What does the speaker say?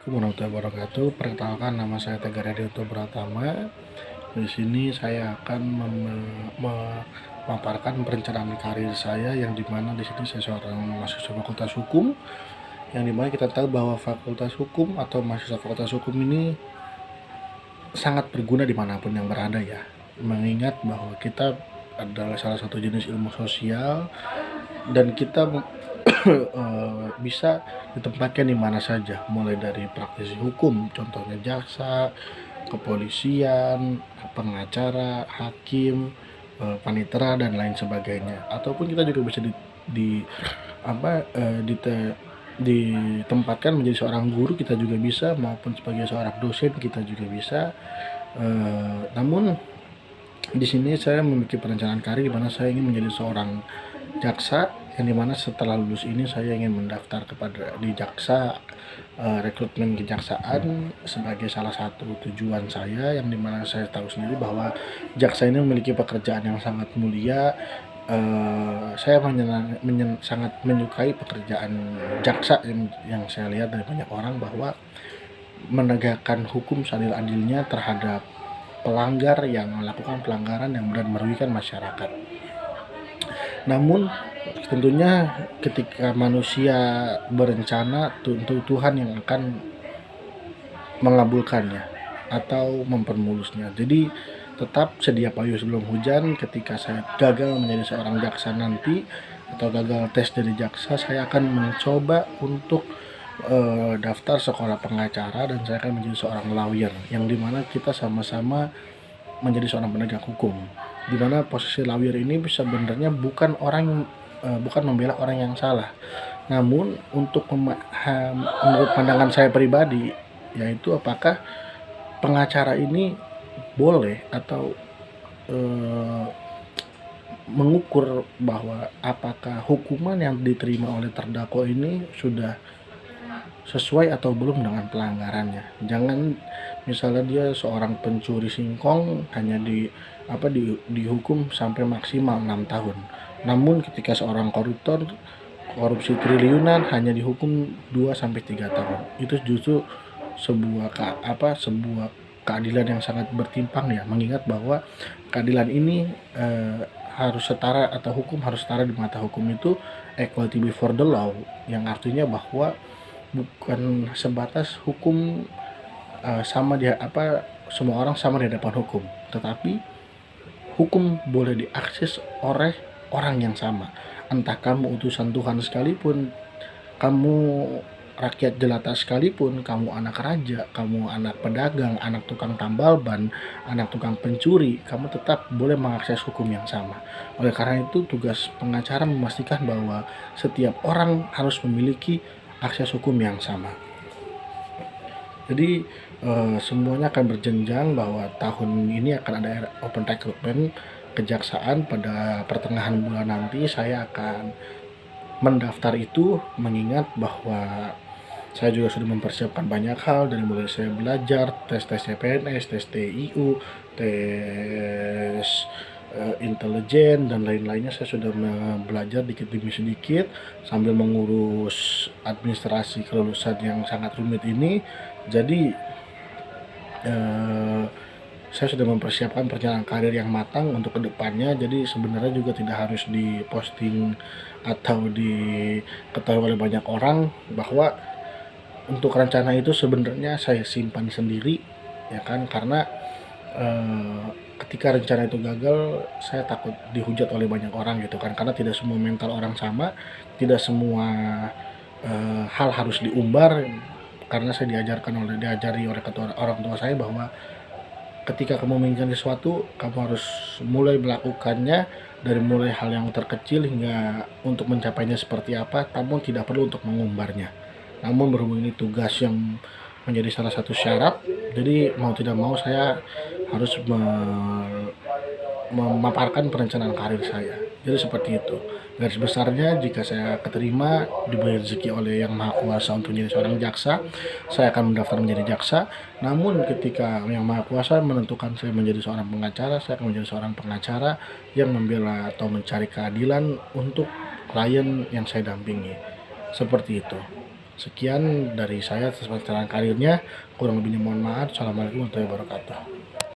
Warahmatullahi wabarakatuh. Perkenalkan, nama saya Tegar Hadianto Pratama. Di sini saya akan memaparkan perencanaan karir saya, yang dimana di sini saya seorang mahasiswa Fakultas Hukum, yang dimana kita tahu bahwa Fakultas Hukum atau mahasiswa Fakultas Hukum ini sangat berguna dimanapun yang berada ya. Mengingat bahwa kita adalah salah satu jenis ilmu sosial dan kita bisa ditempatkan di mana saja, mulai dari praktisi hukum, contohnya jaksa, kepolisian, pengacara, hakim, panitera dan lain sebagainya. Ataupun kita juga bisa di apa ditempatkan menjadi seorang guru, kita juga bisa, maupun sebagai seorang dosen kita juga bisa. Namun di sini saya memiliki perencanaan karir di mana saya ingin menjadi seorang jaksa, yang dimana setelah lulus ini saya ingin mendaftar di jaksa, rekrutmen kejaksaan sebagai salah satu tujuan saya, yang dimana saya tahu sendiri bahwa jaksa ini memiliki pekerjaan yang sangat mulia. Saya sangat menyukai pekerjaan jaksa, yang saya lihat dari banyak orang bahwa menegakkan hukum seadil-adilnya terhadap pelanggar yang melakukan pelanggaran yang benar merugikan masyarakat. Namun tentunya ketika manusia berencana, tentu Tuhan yang akan mengabulkannya atau mempermulusnya. Jadi tetap sedia payung sebelum hujan. Ketika saya gagal menjadi seorang jaksa nanti, atau gagal tes dari jaksa, saya akan mencoba untuk daftar sekolah pengacara, dan saya akan menjadi seorang lawyer, yang dimana kita sama-sama menjadi seorang penegak hukum, dimana posisi lawyer ini sebenarnya bukan membela orang yang salah, namun untuk menurut pandangan saya pribadi, yaitu apakah pengacara ini boleh atau mengukur bahwa apakah hukuman yang diterima oleh terdakwa ini sudah sesuai atau belum dengan pelanggarannya. Jangan misalnya dia seorang pencuri singkong hanya dihukum sampai maksimal 6 tahun. Namun ketika seorang koruptor korupsi triliunan hanya dihukum 2 sampai 3 tahun. Itu justru sebuah keadilan yang sangat bertimpang ya, mengingat bahwa keadilan ini harus setara, atau hukum harus setara di mata hukum itu equality before the law, yang artinya bahwa bukan sebatas hukum semua orang sama di hadapan hukum, tetapi hukum boleh diakses oleh orang yang sama. Entah kamu utusan Tuhan sekalipun, kamu rakyat jelata sekalipun, kamu anak raja, kamu anak pedagang, anak tukang tambal ban, anak tukang pencuri, kamu tetap boleh mengakses hukum yang sama. Oleh karena itu, tugas pengacara memastikan bahwa setiap orang harus memiliki akses hukum yang sama. Jadi semuanya akan berjenjang, bahwa tahun ini akan ada open recruitment kejaksaan pada pertengahan bulan nanti. Saya akan mendaftar itu, mengingat bahwa saya juga sudah mempersiapkan banyak hal, dari mulai saya belajar tes CPNS, tes TIU, tes intelijen dan lain-lainnya. Saya sudah belajar dikit demi sedikit sambil mengurus administrasi kelulusan yang sangat rumit ini. Jadi saya sudah mempersiapkan perjalanan karir yang matang untuk kedepannya. Jadi sebenarnya juga tidak harus diposting atau diketahui oleh banyak orang, bahwa untuk rencana itu sebenarnya saya simpan sendiri, ya kan, karena ketika rencana itu gagal, saya takut dihujat oleh banyak orang gitu kan, karena tidak semua mental orang sama, tidak semua hal harus diumbar. Karena saya diajari oleh orang tua saya bahwa ketika kamu menginginkan sesuatu, kamu harus mulai melakukannya dari mulai hal yang terkecil hingga untuk mencapainya seperti apa, namun tidak perlu untuk mengumbarnya. Namun berhubung ini tugas yang menjadi salah satu syarat, jadi mau tidak mau saya harus memaparkan perencanaan karir saya. Jadi seperti itu. Garis besarnya, jika saya keterima, diberi rezeki oleh Yang Maha Kuasa untuk menjadi seorang jaksa, saya akan mendaftar menjadi jaksa. Namun ketika Yang Maha Kuasa menentukan saya menjadi seorang pengacara, saya akan menjadi seorang pengacara yang membela atau mencari keadilan untuk klien yang saya dampingi. Seperti itu. Sekian dari saya atas pencerahan karirnya, kurang lebihnya mohon maaf. Assalamualaikum warahmatullahi wabarakatuh.